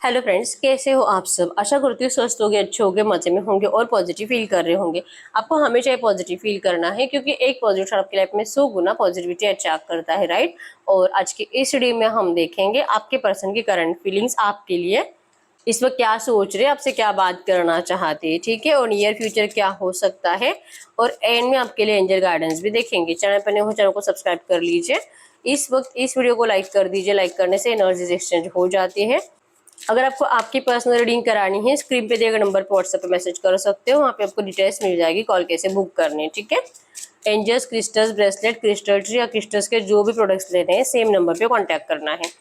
Hello friends, कैसे हो आप सब। आशा करती हूँ स्वस्थ होंगे, अच्छे होंगे, मजे में होंगे और पॉजिटिव फील कर रहे होंगे। आपको हमेशा पॉजिटिव फील करना है क्योंकि एक पॉजिटिव आपकी लाइफ में 100 गुना पॉजिटिविटी अट्रैक्ट करता है, राइट। और आज की इस वीडियो में हम देखेंगे आपके पर्सन की करंट फीलिंग्स आपके लिए, इस वक्त क्या सोच रहे हैं, आपसे क्या बात करना चाहते हैं, ठीक है। और नियर फ्यूचर क्या हो सकता है, और एंड में आपके लिए एंजल गाइडेंस भी देखेंगे। चैनल पर नए हो, चैनल को सब्सक्राइब कर लीजिए। इस वक्त इस वीडियो को लाइक कर दीजिए। लाइक करने से एनर्जीज एक्सचेंज हो जाती है। अगर आपको आपकी पर्सनल रीडिंग करानी है, स्क्रीन पे दिए गए नंबर पर व्हाट्सएप पे मैसेज कर सकते हो। वहाँ पे आपको डिटेल्स मिल जाएगी, कॉल कैसे बुक करनी है, ठीक है। Angels, crystals, bracelet, crystal tree या क्रिस्टल्स के जो भी प्रोडक्ट्स लेने हैं, सेम नंबर पे कांटेक्ट करना है।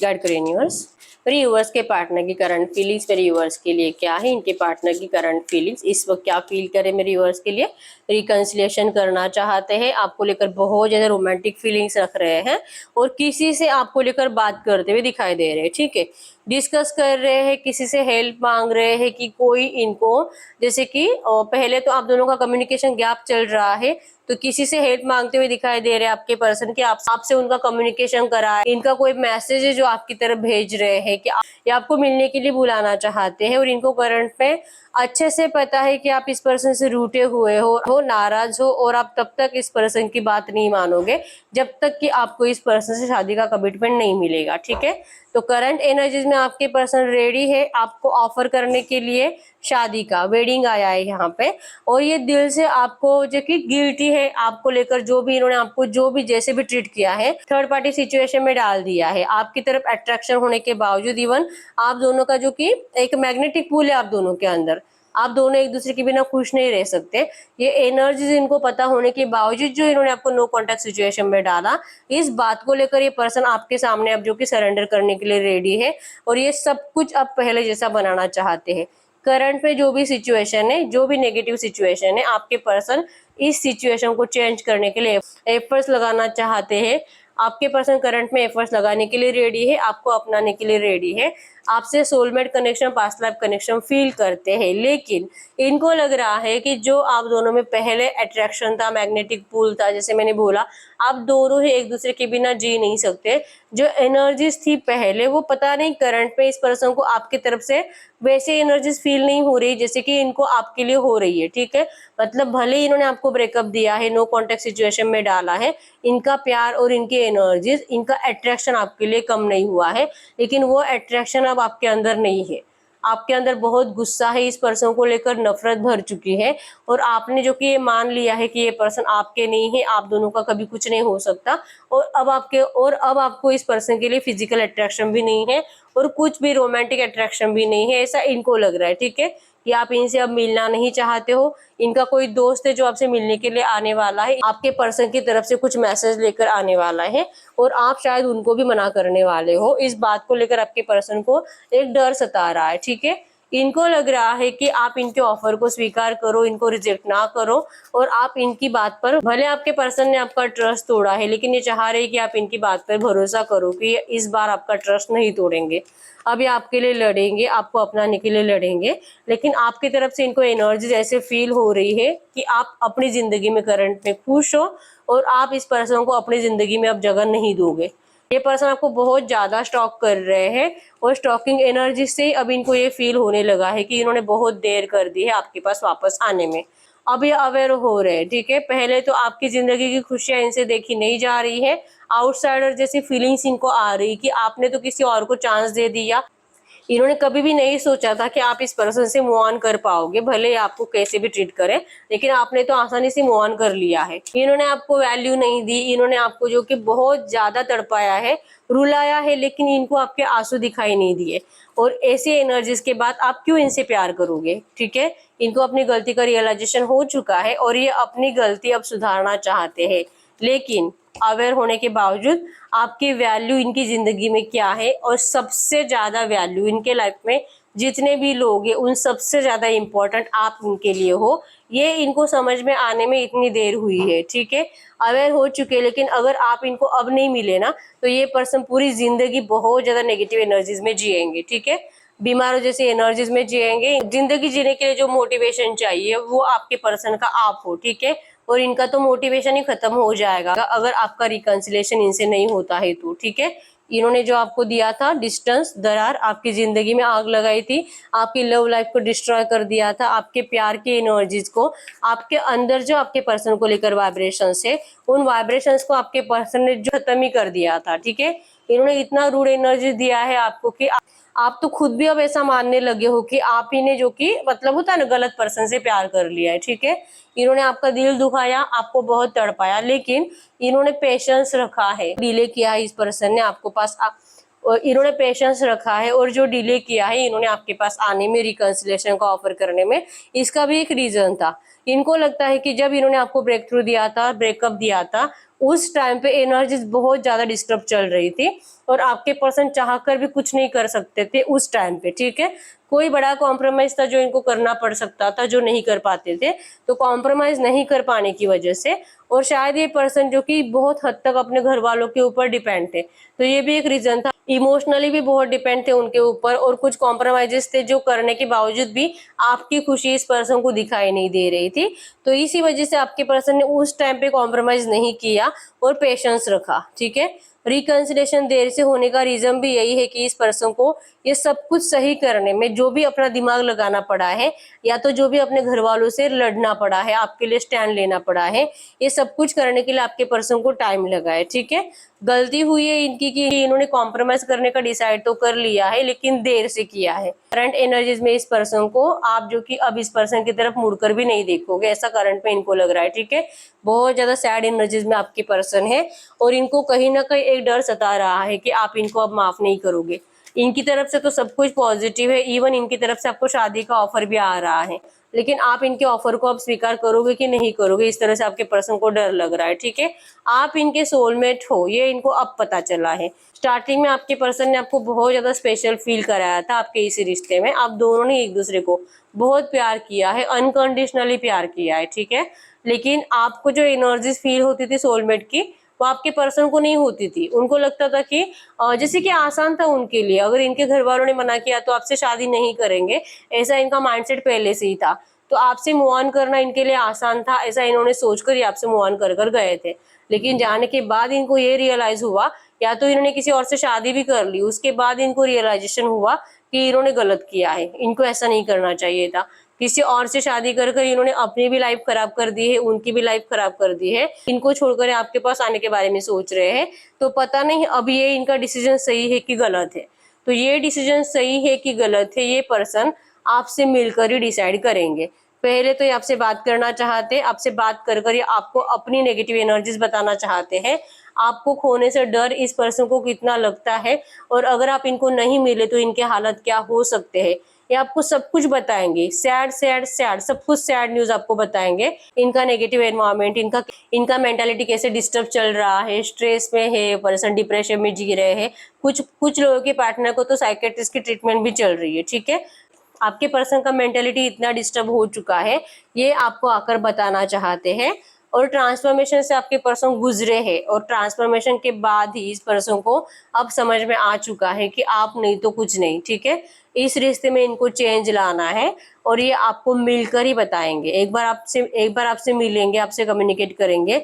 गाइड करें यूनिवर्स। मेरे यूवर्स के पार्टनर की करंट फीलिंग्स मेरे यूवर्स के लिए क्या है, इनके पार्टनर की करंट फीलिंग्स इस वक्त क्या फील करें मेरे यूवर्स के लिए। रिकंसिलिएशन करना चाहते हैं, आपको लेकर बहुत ज्यादा रोमांटिक फीलिंग्स रख रहे हैं और किसी से आपको लेकर बात करते हुए दिखाई दे रहे हैं, ठीक है। डिस्कस कर रहे हैं, किसी से हेल्प मांग रहे हैं कि कोई इनको, जैसे कि पहले तो आप दोनों का कम्युनिकेशन गैप चल रहा है, तो किसी से हेल्प मांगते हुए दिखाई दे रहे हैं आपके पर्सन के, आपसे उनका कम्युनिकेशन करा है। इनका कोई मैसेज है जो आपकी तरफ भेज रहे हैं कि ये आपको मिलने के लिए बुलाना चाहते हैं। और इनको करंट में अच्छे से पता है कि आप इस पर्सन से रूठे हुए हो, नाराज हो, और आप तब तक इस पर्सन की बात नहीं मानोगे जब तक कि आपको इस पर्सन से शादी का कमिटमेंट नहीं मिलेगा, ठीक है। तो करंट एनर्जीज में आपके पर्सन रेडी है आपको ऑफर करने के लिए शादी का, वेडिंग आया है यहाँ पे। और ये दिल से आपको जो कि गिल्टी है आपको लेकर, जो भी इन्होंने आपको जो भी जैसे भी ट्रीट किया है, थर्ड पार्टी सिचुएशन में डाल दिया है। आपकी तरफ अट्रैक्शन होने के बावजूद, इवन आप दोनों का जो कि एक मैग्नेटिक पुल है आप दोनों के अंदर, आप दोनों एक दूसरे के बिना खुश नहीं रह सकते। ये एनर्जीज इनको पता होने के बावजूद जो इन्होंने आपको नो कॉन्टेक्ट सिचुएशन में डाला, इस बात को लेकर ये पर्सन आपके सामने अब जो कि सरेंडर करने के लिए रेडी है। और ये सब कुछ अब पहले जैसा बनाना चाहते हैं। करंट में जो भी सिचुएशन है, जो भी नेगेटिव सिचुएशन है, आपके पर्सन इस सिचुएशन को चेंज करने के लिए एफर्ट्स लगाना चाहते हैं। आपके पर्सन करंट में एफर्ट्स लगाने के लिए रेडी है, आपको अपनाने के लिए रेडी है। आपसे soulmate connection, past life connection feel करते हैं। लेकिन इनको लग रहा है कि जो आप दोनों में पहले अट्रैक्शन था, मैग्नेटिक पुल था, जैसे मैंने बोला, आप दोनों ही एक दूसरे के बिना जी नहीं सकते। जो एनर्जीज थी पहले, वो पता नहीं करंट में इस पर्सन को आपकी तरफ से वैसे एनर्जीज फील नहीं हो रही जैसे कि इनको आपके लिए हो रही है, ठीक है। मतलब भले ही इन्होंने आपको ब्रेकअप दिया है, नो कॉन्टेक्ट सिचुएशन में डाला है, इनका प्यार और इनकी एनर्जीज, इनका अट्रैक्शन आपके लिए कम नहीं हुआ है। लेकिन वो अट्रैक्शन अब आपके अंदर नहीं है। आपके अंदर बहुत गुस्सा है, इस पर्सन को लेकर नफरत भर चुकी है। और आपने जो कि ये मान लिया है कि ये पर्सन आपके नहीं है, आप दोनों का कभी कुछ नहीं हो सकता। और अब आपको इस पर्सन के लिए फिजिकल अट्रैक्शन भी नहीं है और कुछ भी रोमांटिक अट्रैक्शन भी नहीं है, ऐसा इनको लग रहा है, ठीक है। कि आप इनसे अब मिलना नहीं चाहते हो। इनका कोई दोस्त है जो आपसे मिलने के लिए आने वाला है, आपके पर्सन की तरफ से कुछ मैसेज लेकर आने वाला है, और आप शायद उनको भी मना करने वाले हो। इस बात को लेकर आपके पर्सन को एक डर सता रहा है, ठीक है। इनको लग रहा है कि आप इनके ऑफर को स्वीकार करो, इनको रिजेक्ट ना करो। और आप इनकी बात पर, भले आपके पर्सन ने आपका ट्रस्ट तोड़ा है, लेकिन ये चाह रहे हैं कि आप इनकी बात पर भरोसा करो कि इस बार आपका ट्रस्ट नहीं तोड़ेंगे। अब ये आपके लिए लड़ेंगे, आपको अपनाने के लिए लड़ेंगे। लेकिन आपकी तरफ से इनको एनर्जी ऐसे फील हो रही है कि आप अपनी जिंदगी में करंट में खुश हो और आप इस पर्सन को अपनी जिंदगी में अब जगह नहीं दोगे। ये पर्सन आपको बहुत ज्यादा स्टॉक कर रहे हैं और स्टॉकिंग एनर्जी से अब इनको ये फील होने लगा है कि इन्होंने बहुत देर कर दी है आपके पास वापस आने में। अब ये अवेयर हो रहे हैं, ठीक है। पहले तो आपकी जिंदगी की खुशियां इनसे देखी नहीं जा रही है, आउटसाइडर जैसी फीलिंग्स इनको आ रही कि आपने तो किसी और को चांस दे दिया। इन्होंने कभी भी नहीं सोचा था कि आप इस पर्सन से मूव ऑन कर पाओगे, भले आपको कैसे भी ट्रीट करें, लेकिन आपने तो आसानी से मूव ऑन कर लिया है। इन्होंने आपको वैल्यू नहीं दी, इन्होंने आपको जो कि बहुत ज्यादा तड़पाया है, रुलाया है, लेकिन इनको आपके आंसू दिखाई नहीं दिए। और ऐसी एनर्जीज के बाद आप क्यों इनसे प्यार करोगे, ठीक है। इनको अपनी गलती का रियलाइजेशन हो चुका है और ये अपनी गलती अब सुधारना चाहते हैं। लेकिन अवेयर होने के बावजूद आपकी वैल्यू इनकी जिंदगी में क्या है, और सबसे ज्यादा वैल्यू इनके लाइफ में जितने भी लोग हैं उन सबसे ज्यादा इम्पोर्टेंट आप उनके लिए हो, ये इनको समझ में आने में इतनी देर हुई है, ठीक है। अवेयर हो चुके, लेकिन अगर आप इनको अब नहीं मिले ना, तो ये पर्सन पूरी जिंदगी बहुत ज्यादा नेगेटिव एनर्जीज में जिएंगे, ठीक है। बीमारों जैसी एनर्जीज में जिएंगे। जिंदगी जीने के लिए जो मोटिवेशन चाहिए वो आपके पर्सन का आप हो, ठीक है। और इनका तो मोटिवेशन ही खत्म हो जाएगा अगर आपका रिकंसिलेशन इनसे नहीं होता है तो, ठीक है। इन्होंने जो आपको दिया था डिस्टेंस, दरार, आपकी जिंदगी में आग लगाई थी, आपकी लव लाइफ को डिस्ट्रॉय कर दिया था, आपके प्यार की एनर्जीज को, आपके अंदर जो आपके पर्सन को लेकर वाइब्रेशंस है, उन वाइब्रेशंस को आपके पर्सन ने जो खत्म ही कर दिया था। ठीक है, इन्होंने इतना रूड एनर्जी दिया है आपको कि आप तो खुद भी अब ऐसा मानने लगे हो कि आप ही ने जो कि मतलब होता है ना गलत पर्सन से प्यार कर लिया है। ठीक है, इन्होंने आपका दिल दुखाया, आपको बहुत तड़पाया, लेकिन इन्होंने पेशेंस रखा है, डिले किया है इस पर्सन ने आपको पास इन्होंने पेशेंस रखा है, और जो डिले किया है इन्होंने आपके पास आने में, रिकंसिलेशन का ऑफर करने में, इसका भी एक रीजन था। इनको लगता है कि जब इन्होंने आपको ब्रेक थ्रू दिया था, ब्रेकअप दिया था, उस टाइम पे एनर्जीज बहुत ज्यादा डिस्टर्ब चल रही थी और आपके पर्सन चाहकर भी कुछ नहीं कर सकते थे उस टाइम पे। ठीक है, कोई बड़ा कॉम्प्रोमाइज था जो इनको करना पड़ सकता था, जो नहीं कर पाते थे, तो कॉम्प्रोमाइज नहीं कर पाने की वजह से, और शायद ये पर्सन जो कि बहुत हद तक अपने घर वालों के ऊपर डिपेंड थे, तो ये भी एक रीजन था। इमोशनली भी बहुत डिपेंड थे उनके ऊपर, और कुछ कॉम्प्रोमाइजेस थे जो करने के बावजूद भी आपकी खुशी इस पर्सन को दिखाई नहीं दे रही थी। तो इसी वजह से आपके पर्सन ने उस टाइम पे कॉम्प्रोमाइज नहीं किया और पेशेंस रखा। ठीक है, रिकंसिलेशन देर से होने का रीजन भी यही है कि इस पर्सन को ये सब कुछ सही करने में जो भी अपना दिमाग लगाना पड़ा है, या तो जो भी अपने घर वालों से लड़ना पड़ा है, आपके लिए स्टैंड लेना पड़ा है, ये सब कुछ करने के लिए आपके पर्सन को टाइम लगा है। ठीक है, गलती हुई है इनकी कि इन्होंने कॉम्प्रोमाइज करने का डिसाइड तो कर लिया है, लेकिन देर से किया है। करंट एनर्जीज में इस पर्सन को आप जो कि अब इस पर्सन की तरफ मुड़कर भी नहीं देखोगे, ऐसा करंट में इनको लग रहा है। ठीक है, बहुत ज्यादा सैड एनर्जीज में आपकी पर्सन है, और इनको कहीं ना कहीं एक डर सता रहा है कि आप इनको अब माफ नहीं करोगे। इनकी तरफ से तो सब कुछ पॉजिटिव है, इवन इनकी तरफ से आपको शादी का ऑफर भी आ रहा है, लेकिन आप इनके ऑफर को अब स्वीकार करोगे कि नहीं करोगे, इस तरह से आपके पर्सन को डर लग रहा है। ठीक है, आप इनके सोलमेट हो, ये इनको अब पता चला है। स्टार्टिंग में आपके पर्सन ने आपको बहुत ज्यादा स्पेशल फील कराया था आपके इसी रिश्ते में, आप दोनों ने एक दूसरे को बहुत प्यार किया है, अनकंडीशनली प्यार किया है। ठीक है, लेकिन आपको जो एनर्जीज फील होती थी सोलमेट की, वो आपके पर्सन को नहीं होती थी। उनको लगता था कि जैसे कि आसान था उनके लिए, अगर इनके घर वालों ने मना किया तो आपसे शादी नहीं करेंगे, ऐसा इनका माइंडसेट पहले से ही था। तो आपसे मूव ऑन करना इनके लिए आसान था, ऐसा इन्होंने सोचकर ही आपसे मूव ऑन कर कर गए थे। लेकिन जाने के बाद इनको ये रियलाइज हुआ, या तो इन्होंने किसी और से शादी भी कर ली, उसके बाद इनको रियलाइजेशन हुआ कि इन्होंने गलत किया है, इनको ऐसा नहीं करना चाहिए था। किसी और से शादी कर कर इन्होंने अपनी भी लाइफ खराब कर दी है, उनकी भी लाइफ खराब कर दी है, इनको छोड़कर आपके पास आने के बारे में सोच रहे हैं। तो पता नहीं अब ये इनका डिसीजन सही है कि गलत है। तो ये डिसीजन सही है कि गलत है, ये पर्सन आपसे मिलकर ही डिसाइड करेंगे। पहले तो ये आपसे बात करना चाहते हैं, आपसे बात कर कर ये आपको अपनी नेगेटिव एनर्जीज बताना चाहते हैं, आपको खोने से डर इस पर्सन को कितना लगता है, और अगर आप इनको नहीं मिले तो इनके हालत क्या हो सकते हैं, ये आपको सब कुछ बताएंगे। सैड सैड सैड सब कुछ सैड न्यूज आपको बताएंगे। इनका नेगेटिव एनवायरनमेंट, इनका मेंटालिटी कैसे डिस्टर्ब चल रहा है, स्ट्रेस में है पर्सन, डिप्रेशन में जी रहे हैं। कुछ लोगों के पार्टनर को तो साइकेट्रिस्ट की ट्रीटमेंट भी चल रही है। ठीक है, आपके पर्सन का मेंटालिटी इतना डिस्टर्ब हो चुका है, ये आपको आकर बताना चाहते हैं। और ट्रांसफॉर्मेशन से आपके पर्सन गुजरे हैं, और ट्रांसफॉर्मेशन के बाद ही इस पर्सन को अब समझ में आ चुका है कि आप नहीं तो कुछ नहीं। ठीक है, इस रिश्ते में इनको चेंज लाना है, और ये आपको मिलकर ही बताएंगे। एक बार आपसे मिलेंगे, आपसे कम्युनिकेट करेंगे,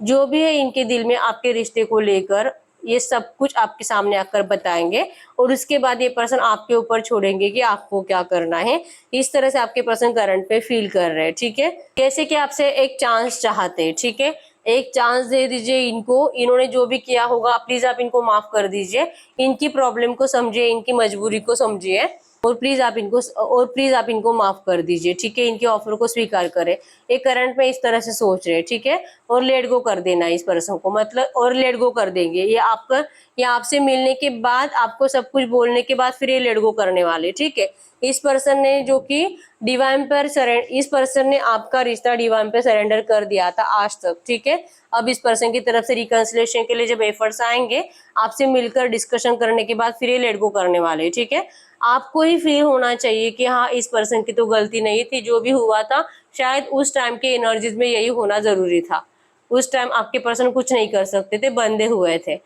जो भी है इनके दिल में आपके रिश्ते को लेकर, ये सब कुछ आपके सामने आकर बताएंगे, और उसके बाद ये पर्सन आपके ऊपर छोड़ेंगे कि आपको क्या करना है। इस तरह से आपके पर्सन करंट पे फील कर रहे हैं। ठीक है, जैसे कि आपसे एक चांस चाहते हैं। ठीक है, एक चांस दे दीजिए इनको, इन्होंने जो भी किया होगा प्लीज आप इनको माफ कर दीजिए, इनकी प्रॉब्लम को समझिए, इनकी मजबूरी को समझिए, और प्लीज आप इनको माफ कर दीजिए। ठीक है, इनके ऑफर को स्वीकार करें। एक करंट में इस तरह से सोच रहे हैं। ठीक है, और लेट गो कर देना इस पर्सन को, मतलब और लेट गो कर देंगे ये आपसे मिलने के बाद, आपको सब कुछ बोलने के बाद फिर ये लेट गो करने वाले। ठीक है, इस पर्सन ने जो कि इस पर्सन ने आपका रिश्ता डिवाइन पे सरेंडर कर दिया था आज तक। ठीक है, अब इस पर्सन की तरफ से रिकंसिलेशन के लिए जब एफर्ट्स आएंगे, आपसे मिलकर डिस्कशन करने के बाद फिर ये लेट गो करने वाले। ठीक है, आपको ही फील होना चाहिए कि हाँ इस पर्सन की तो गलती नहीं थी, जो भी हुआ था शायद उस टाइम के एनर्जीज में यही होना जरूरी था। उस टाइम आपके पर्सन कुछ नहीं कर सकते थे, बंधे हुए थे।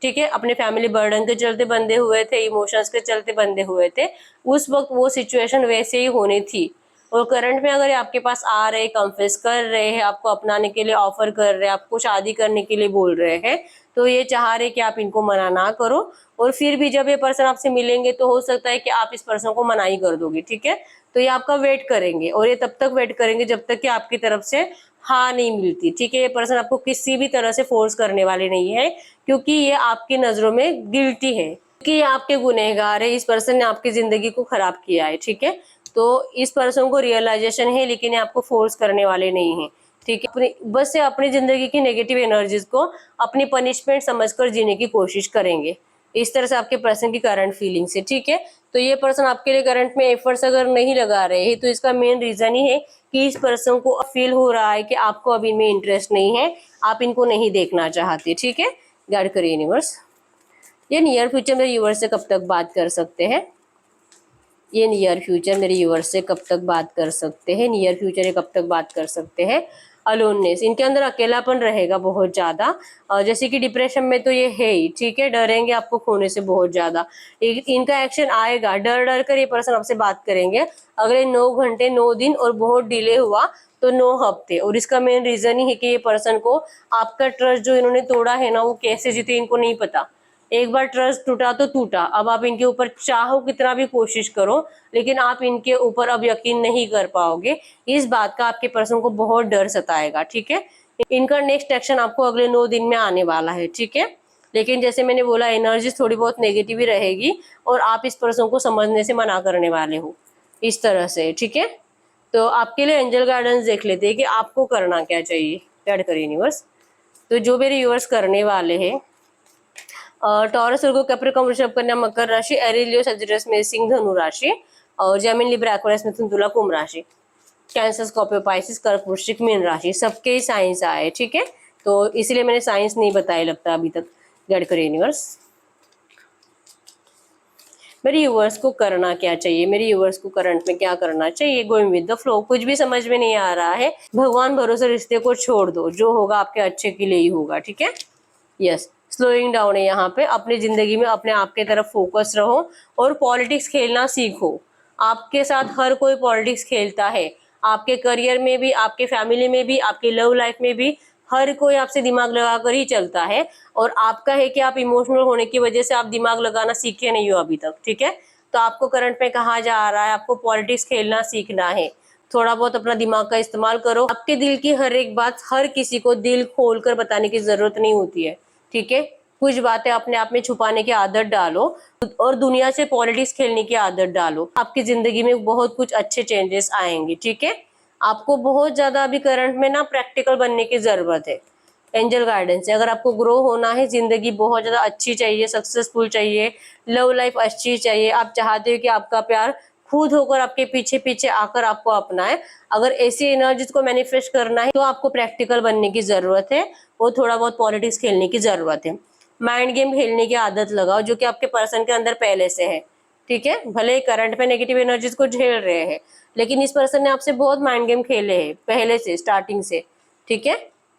ठीक है, अपने फैमिली बर्डन के चलते बंधे हुए थे, इमोशंस के चलते बंधे हुए थे। उस वक्त वो सिचुएशन वैसे ही होनी थी, और करंट में अगर ये आपके पास आ रहे, कन्फेस कर रहे हैं, आपको अपनाने के लिए ऑफर कर रहे हैं, आपको शादी करने के लिए बोल रहे हैं, तो ये चाह रहे कि आप इनको मना ना करो। और फिर भी जब ये पर्सन आपसे मिलेंगे तो हो सकता है कि आप इस पर्सन को मना ही कर दोगे, ठीक है। तो ये आपका वेट करेंगे और ये तब तक वेट करेंगे जब तक कि आपकी तरफ से हाँ नहीं मिलती, ठीक है। ये पर्सन आपको किसी भी तरह से फोर्स करने वाले नहीं है, क्योंकि ये आपकी नजरों में गिल्टी है, क्योंकि ये आपके गुनहगार है। इस पर्सन ने आपकी जिंदगी को खराब किया है, ठीक है। तो इस पर्सन को रियलाइजेशन है, लेकिन ये आपको फोर्स करने वाले नहीं है, ठीक है। अपनी बस से अपनी जिंदगी की नेगेटिव एनर्जीज को अपनी पनिशमेंट समझकर जीने की कोशिश करेंगे। इस तरह से आपके पर्सन की करंट फीलिंग से, ठीक है। तो ये पर्सन आपके लिए करंट में एफर्ट्स अगर नहीं लगा रहे हैं तो इसका मेन रीजन ही है कि इस पर्सन को फील हो रहा है कि आपको अभी इनमें इंटरेस्ट नहीं है, आप इनको नहीं देखना चाहते, ठीक है। गाइड करिए यूनिवर्स, ये नियर फ्यूचर मेरे यूनिवर्स से कब तक बात कर सकते हैं, ये नियर फ्यूचर मेरे यूनिवर्स से कब तक बात कर सकते हैं, नियर फ्यूचर ये कब तक बात कर सकते हैं। अलोननेस, इनके अंदर अकेलापन रहेगा बहुत ज्यादा, जैसे कि डिप्रेशन में तो ये है ही, ठीक है। डरेंगे आपको खोने से बहुत ज्यादा। इनका एक्शन आएगा, डर डर कर ये पर्सन आपसे बात करेंगे अगले 9 घंटे 9 दिन, और बहुत डिले हुआ तो 9 हफ्ते। और इसका मेन रीजन ही है कि ये पर्सन को आपका ट्रस्ट जो इन्होंने तोड़ा है ना, वो कैसे जीते इनको नहीं पता। एक बार ट्रस्ट टूटा तो टूटा, अब आप इनके ऊपर चाहो कितना भी कोशिश करो, लेकिन आप इनके ऊपर अब यकीन नहीं कर पाओगे। इस बात का आपके पर्सन को बहुत डर सताएगा, ठीक है। इनका नेक्स्ट एक्शन आपको अगले 9 दिन में आने वाला है, ठीक है। लेकिन जैसे मैंने बोला, एनर्जी थोड़ी बहुत नेगेटिव ही रहेगी और आप इस पर्सन को समझने से मना करने वाले हो, इस तरह से, ठीक है। तो आपके लिए एंजल गाइडेंस देख लेते हैं कि आपको करना क्या चाहिए। गाइड करिए यूनिवर्स। तो जो मेरे यूनिवर्स करने वाले हैं, टॉरस, वर्गो, कैप्रिकॉर्न, वृषभ, कन्या, मकर राशि, एरीज, लियो, सजिटस में सिंह, धनु राशि, और जेमिनी, लिब्रा, एक्वेरियस, मिथुन, तुला, कुंभ राशि, कैंसर, स्कॉर्पियो, पाइसिस, कर्क, वृश्चिक, मीन राशि, सबके साइंस आए, ठीक है। तो इसलिए मैंने साइंस नहीं बताया लगता अभी तक। गाइड करिए यूनिवर्स, मेरे यूवर्स को करना क्या चाहिए, मेरे यूवर्स को करंट में क्या करना चाहिए। गोइंग विद द फ्लो, कुछ भी समझ में नहीं आ रहा है, भगवान भरोसे रिश्ते को छोड़ दो, जो होगा आपके अच्छे के लिए ही होगा, ठीक है। यस, स्लोइंग डाउन है यहाँ पे। अपनी जिंदगी में अपने आप के तरफ फोकस रहो और पॉलिटिक्स खेलना सीखो। आपके साथ हर कोई पॉलिटिक्स खेलता है, आपके करियर में भी, आपके फैमिली में भी, आपकी लव लाइफ में भी, हर कोई आपसे दिमाग लगाकर ही चलता है। और आपका है कि आप इमोशनल होने की वजह से आप दिमाग लगाना सीखे नहीं हो अभी तक, ठीक है। तो आपको करंट में कहा जा रहा है आपको पॉलिटिक्स खेलना सीखना है, थोड़ा बहुत अपना दिमाग का इस्तेमाल करो। आपके दिल की हर एक बात हर किसी को दिल खोलकर बताने की जरूरत नहीं होती है, ठीक है। कुछ बातें अपने आप में छुपाने की आदत डालो और दुनिया से पॉलिटिक्स खेलने की आदत डालो, आपकी जिंदगी में बहुत कुछ अच्छे चेंजेस आएंगे, ठीक है। आपको बहुत ज्यादा अभी करंट में ना प्रैक्टिकल बनने की जरूरत है एंजल गाइडेंस से। अगर आपको ग्रो होना है, जिंदगी बहुत ज्यादा अच्छी चाहिए, सक्सेसफुल चाहिए, लव लाइफ अच्छी चाहिए, आप चाहते हो कि आपका प्यार खुद होकर आपके पीछे पीछे आकर आपको अपनाए, अगर ऐसी एनर्जीज को मैनिफेस्ट करना है तो आपको प्रैक्टिकल बनने की जरूरत है और थोड़ा बहुत पॉलिटिक्स खेलने की जरूरत है। माइंड गेम खेलने की आदत लगाओ, जो कि आपके पर्सन के अंदर पहले से है, ठीक है। भले ही करंट में नेगेटिव एनर्जीज को झेल रहे हैं, लेकिन इस पर्सन ने आपसे बहुत माइंड गेम खेले हैं पहले से, स्टार्टिंग से, ठीक है।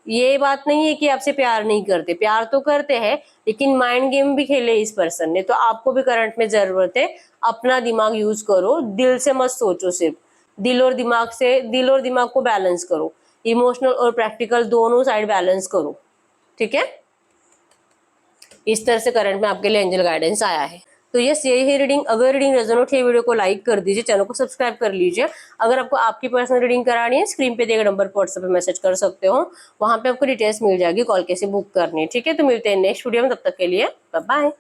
ये बात नहीं है कि आपसे प्यार नहीं करते, प्यार तो करते हैं, लेकिन माइंड गेम भी खेले इस पर्सन ने। तो आपको भी करंट में जरूरत है अपना दिमाग यूज करो, दिल से मत सोचो, सिर्फ दिल और दिमाग से, दिल और दिमाग को बैलेंस करो, इमोशनल और प्रैक्टिकल दोनों साइड बैलेंस करो, ठीक है। इस तरह से करंट में आपके लिए एंजल गाइडेंस आया है। तो यस, यही है रीडिंग। अगर रीडिंग रेजोनेट है, वीडियो को लाइक कर दीजिए, चैनल को सब्सक्राइब कर लीजिए। अगर आपको आपकी पर्सनल रीडिंग करानी है, स्क्रीन पे दिए गए नंबर पर व्हाट्सएप पे मैसेज कर सकते हो, वहां पे आपको डिटेल्स मिल जाएगी, कॉल कैसे बुक करनी है, ठीक है। तो मिलते हैं नेक्स्ट वीडियो में, तब तक के लिए बाय बाय।